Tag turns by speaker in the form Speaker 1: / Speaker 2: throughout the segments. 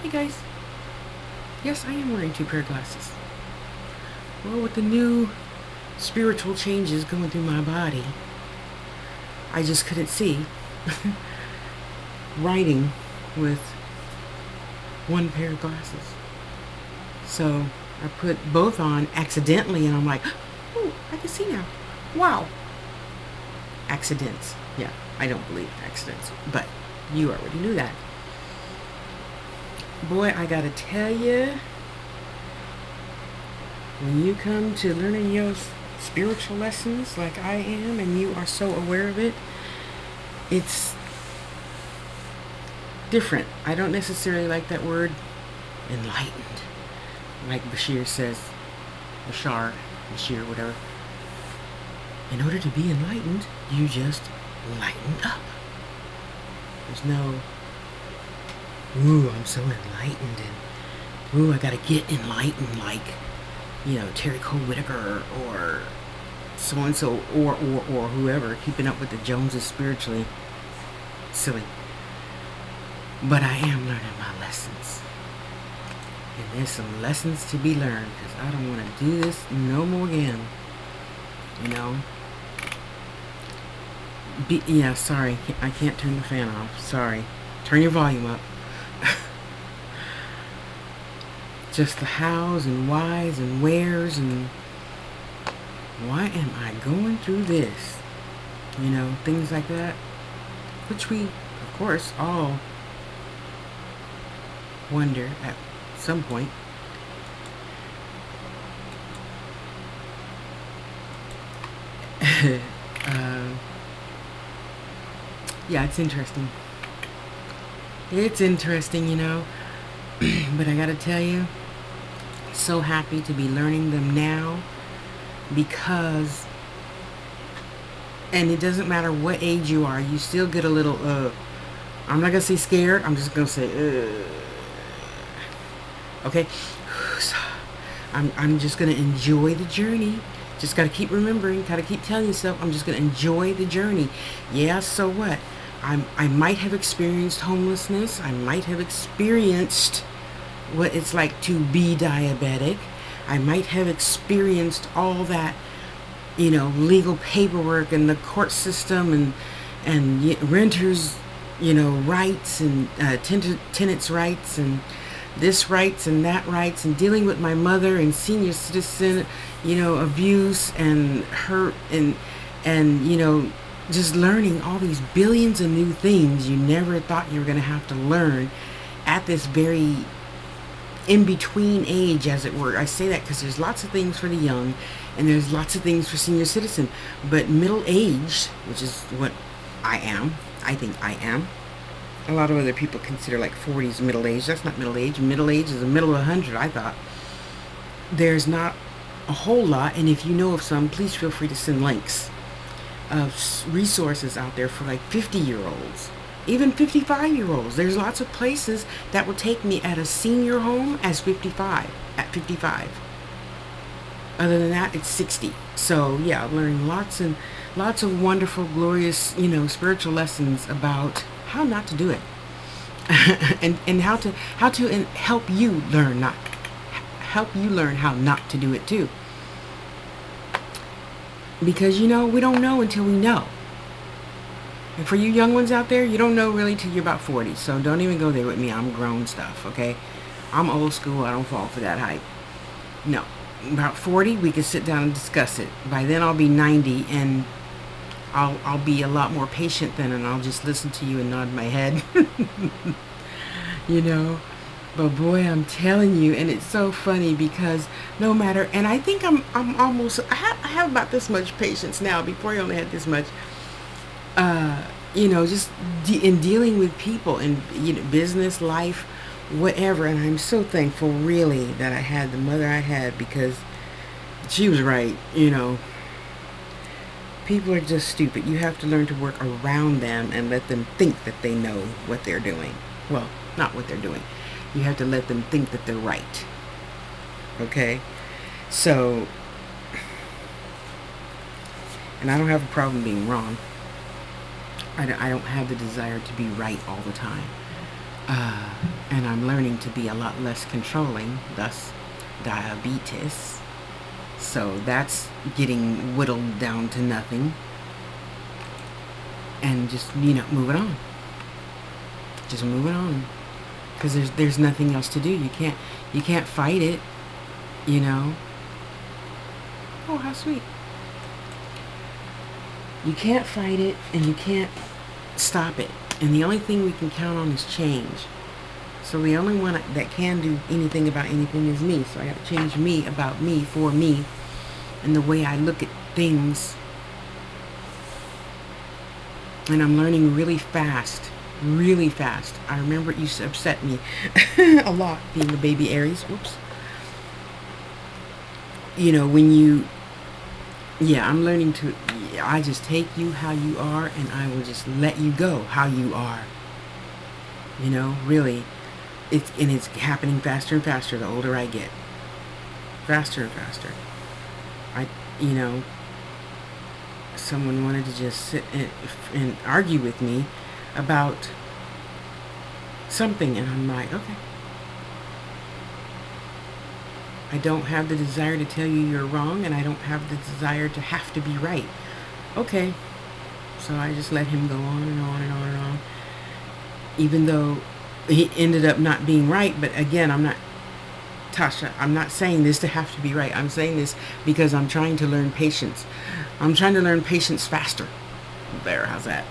Speaker 1: Hey guys. Yes, I am wearing two pair of glasses. Well, with the new spiritual changes going through my body, I just couldn't see writing with one pair of glasses. So I put both on accidentally and I'm like, oh, I can see now. Wow. Accidents. Yeah, I don't believe in accidents, but you already knew that. Boy, I gotta tell you, when you come to learning your spiritual lessons like I am and you are so aware of it, it's different. I don't necessarily like that word enlightened. Like Bashir says, Bashir, whatever. In order to be enlightened, you just lighten up. There's no, ooh, I'm so enlightened and ooh, I gotta get enlightened like, Terry Cole Whitaker or so and so or whoever, keeping up with the Joneses spiritually. Silly. But I am learning my lessons. And there's some lessons to be learned because I don't want to do this no more again. Sorry. I can't turn the fan off. Sorry. Turn your volume up. Just the hows and whys and wheres and why am I going through this? Things like that. Which we, of course, all wonder at some point. Yeah, it's interesting. It's interesting, but I gotta tell you, so happy to be learning them now because, and it doesn't matter what age you are, you still get a little, I'm not gonna say scared, I'm just gonna say, okay? I'm just gonna enjoy the journey. Just gotta keep remembering, gotta keep telling yourself, I'm just gonna enjoy the journey. Yeah, so what? I might have experienced homelessness. I might have experienced what it's like to be diabetic. I might have experienced all that, legal paperwork and the court system and renters, rights and tenants' rights and this rights and that rights and dealing with my mother and senior citizen, abuse and hurt and just learning all these billions of new things you never thought you were going to have to learn at this very in-between age, as it were. I say that because there's lots of things for the young and there's lots of things for senior citizen, but middle-aged, which is what I think I am. A lot of other people consider like 40s middle-aged. That's not middle-aged. Middle-aged is the middle of 100, I thought. There's not a whole lot, and if you know of some, please feel free to send links of resources out there for like 50-year-olds, even 55-year-olds. There's lots of places that will take me at a senior home at 55. Other than that, it's 60. So yeah, I'm learning lots of wonderful, glorious, spiritual lessons about how not to do it, and how to help you learn how not to do it too. Because we don't know until we know. And for you young ones out there, you don't know really till you're about 40. So don't even go there with me. I'm grown stuff, okay? I'm old school. I don't fall for that hype. No. About 40, we can sit down and discuss it. By then I'll be 90 and I'll be a lot more patient then, and I'll just listen to you and nod my head. But boy, I'm telling you, and it's so funny because no matter, and I think I'm almost, I have about this much patience now. Before I only had this much. Just in dealing with people in business, life, whatever. And I'm so thankful, really, that I had the mother I had, because she was right. People are just stupid. You have to learn to work around them and let them think that they know what they're doing. Well, not what they're doing. You have to let them think that they're right. Okay? So, and I don't have a problem being wrong. I don't have the desire to be right all the time. And I'm learning to be a lot less controlling, thus diabetes. So that's getting whittled down to nothing. And just, moving on. Just moving on. Because there's nothing else to do. You can't fight it, Oh, how sweet. You can't fight it, and you can't stop it. And the only thing we can count on is change. So the only one that can do anything about anything is me. So I got to change me, about me, for me, and the way I look at things. And I'm learning really fast. Really fast. I remember it used to upset me a lot, being a baby Aries. Whoops. I'm learning to, I just take you how you are, and I will just let you go how you are. Really. It's happening faster and faster the older I get. Faster and faster. Someone wanted to just sit and argue with me about something, and I'm like, okay. I don't have the desire to tell you you're wrong, and I don't have the desire to have to be right. Okay. So I just let him go on and on and on and on. Even though he ended up not being right, but again, Tasha, I'm not saying this to have to be right. I'm saying this because I'm trying to learn patience. I'm trying to learn patience faster. There, how's that?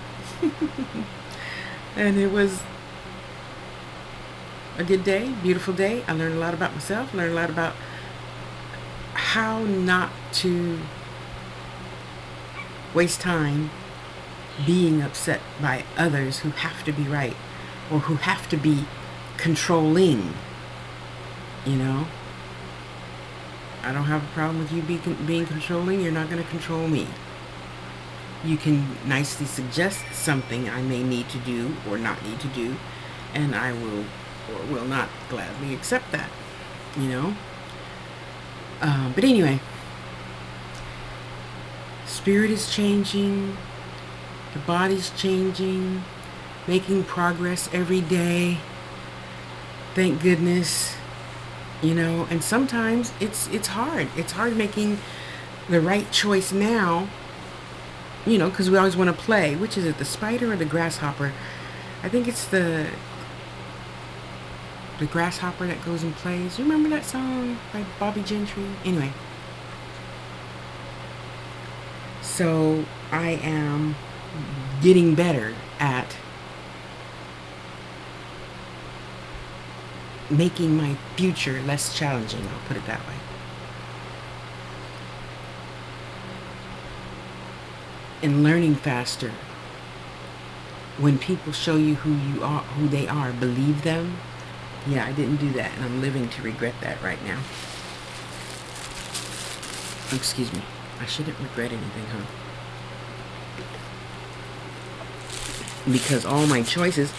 Speaker 1: And it was a good day, beautiful day. I learned a lot about myself, learned a lot about how not to waste time being upset by others who have to be right, or who have to be controlling. I don't have a problem with you being controlling. You're not going to control me. You can nicely suggest something I may need to do or not need to do, and I will or will not gladly accept that. But anyway, spirit is changing, the body's changing, making progress every day. Thank goodness. And sometimes it's hard. It's hard making the right choice now, because we always want to play. Which is it, the spider or the grasshopper? I think it's the grasshopper that goes and plays. You remember that song by Bobby Gentry? Anyway. So I am getting better at making my future less challenging, I'll put it that way. And learning faster. When people show you who you are, who they are, believe them. Yeah, I didn't do that, and I'm living to regret that right now. Excuse me. I shouldn't regret anything, huh? Because all my choices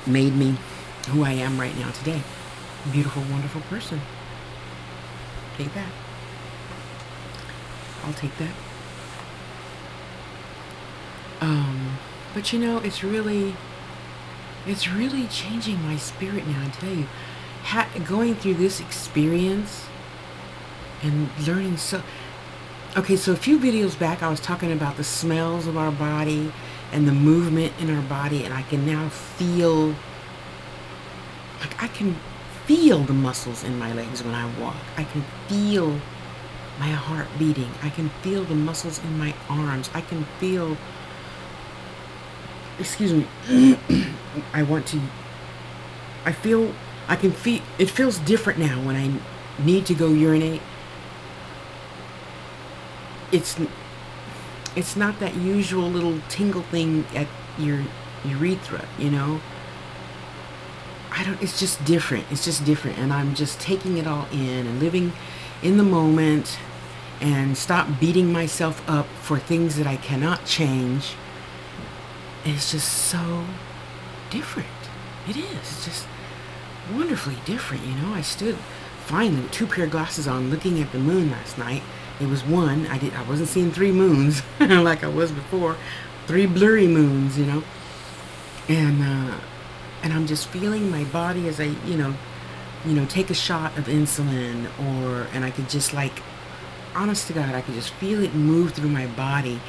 Speaker 1: made me who I am right now today. Beautiful, wonderful person. Take that. I'll take that. But it's really changing my spirit now, I tell you. Going through this experience and learning Okay, so a few videos back I was talking about the smells of our body and the movement in our body, and I can now feel, I can feel the muscles in my legs when I walk. I can feel my heart beating. I can feel the muscles in my arms. I can feel, excuse me, it feels different now when I need to go urinate. It's not that usual little tingle thing at your urethra, it's just different. It's just different. And I'm just taking it all in and living in the moment and stop beating myself up for things that I cannot change. And it's just so different. It is. It's just wonderfully different, I stood finally with 2 pair of glasses on looking at the moon last night. It was one. I wasn't seeing 3 moons like I was before. 3 blurry moons, And and I'm just feeling my body as I, take a shot of insulin, and I could just like, honest to God, I could just feel it move through my body.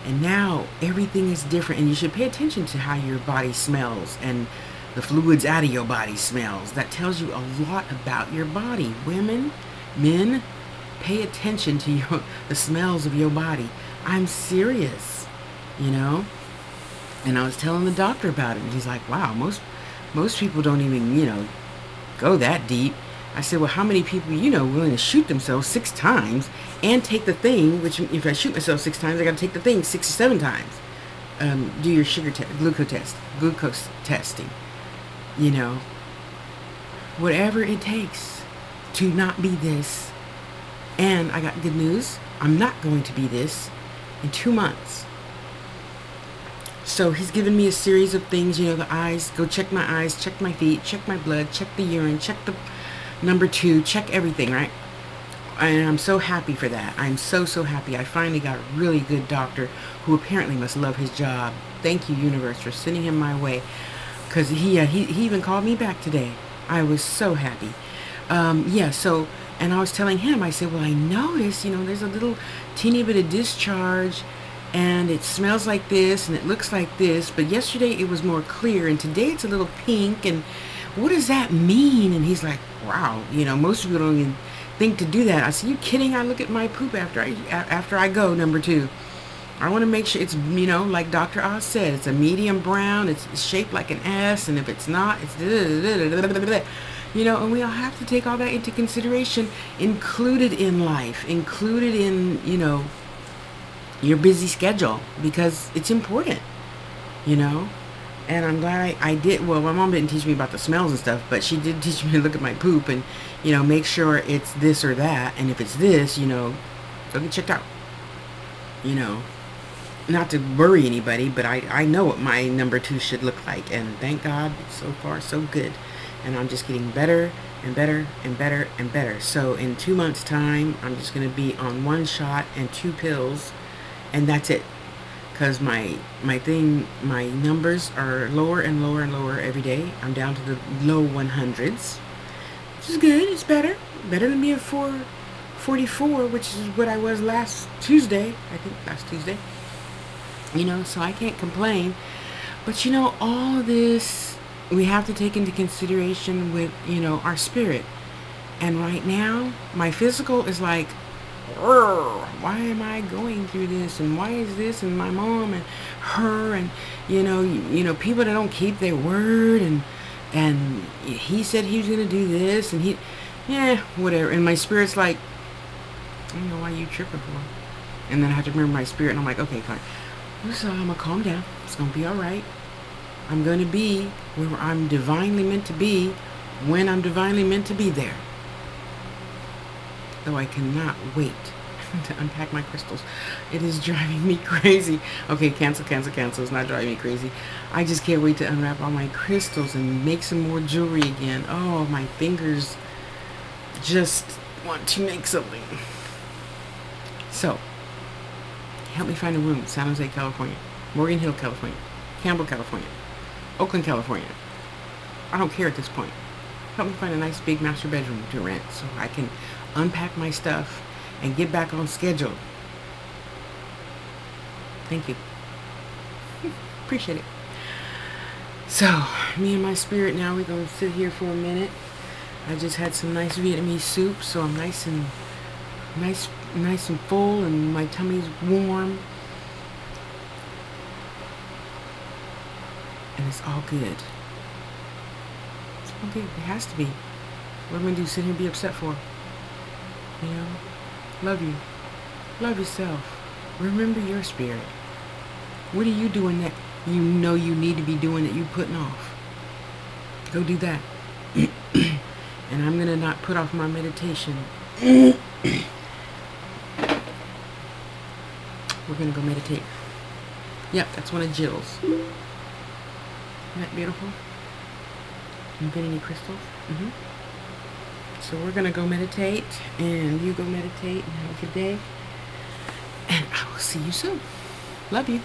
Speaker 1: And now everything is different, and you should pay attention to how your body smells and the fluids out of your body smells. That tells you a lot about your body. Women, men, pay attention to the smells of your body. I'm serious, you know. And I was telling the doctor about it, and he's like, "Wow, most people don't even, go that deep." I said, "Well, how many people, willing to shoot themselves 6 times and take the thing, which if I shoot myself 6 times, I got to take the thing 6 or 7 times. Do your glucose testing, whatever it takes to not be this." And I got good news. I'm not going to be this in 2 months. So he's given me a series of things, the eyes, go check my eyes, check my feet, check my blood, check the urine, check the number 2, check everything, right? And I'm so happy for that. I'm so happy. I finally got a really good doctor who apparently must love his job. Thank you, universe, for sending him my way. Because he even called me back today. I was so happy. And I was telling him, I said, "Well, I noticed, there's a little teeny bit of discharge, and it smells like this, and it looks like this, but yesterday it was more clear, and today it's a little pink, and what does that mean?" And he's like, "Wow, most people don't even think to do that." I said, "You kidding? I look at my poop after I go, number 2. I want to make sure it's, like Dr. Oz said, it's a medium brown, it's shaped like an S, and if it's not, it's and we all have to take all that into consideration, included in life, included in, your busy schedule, because it's important, And I'm glad I did. Well, my mom didn't teach me about the smells and stuff, but she did teach me to look at my poop and, make sure it's this or that. And if it's this, go get checked out. Not to worry anybody, but I know what my number 2 should look like. And thank God, so far, so good. And I'm just getting better and better and better and better. So in 2 months' time, I'm just going to be on 1 shot and 2 pills, and that's it. Because my numbers are lower and lower and lower every day. I'm down to the low 100s, which is good. It's better than me at 444, which is what I was last Tuesday. I think last Tuesday. So I can't complain. But all of this we have to take into consideration with our spirit. And right now, my physical is like, why am I going through this, and why is this, and my mom and her, and people that don't keep their word, and he said he was gonna do this, and whatever. And my spirit's like, I don't know why you tripping for. And then I have to remember my spirit, and I'm like, okay, fine. So I'm gonna calm down. It's gonna be all right. I'm gonna be where I'm divinely meant to be, when I'm divinely meant to be there. Though I cannot wait to unpack my crystals. It is driving me crazy. Okay, cancel. It's not driving me crazy. I just can't wait to unwrap all my crystals and make some more jewelry again. Oh, my fingers just want to make something. So, help me find a room. San Jose, California. Morgan Hill, California. Campbell, California. Oakland, California. I don't care at this point. Help me find a nice big master bedroom to rent so I can unpack my stuff and get back on schedule. Thank you. Appreciate it. So, me and my spirit now, we're going to sit here for a minute. I just had some nice Vietnamese soup, so I'm nice and full, and my tummy's warm. And it's all good. It's all good. It has to be. What am I going to do? Sit here and be upset for? Love you. Love yourself. Remember your spirit. What are you doing that you need to be doing that you're putting off? Go do that. And I'm going to not put off my meditation. We're going to go meditate. Yep, that's one of Jill's. Isn't that beautiful? Infinity crystals. So we're going to go meditate, and you go meditate, and have a good day. And I will see you soon. Love you.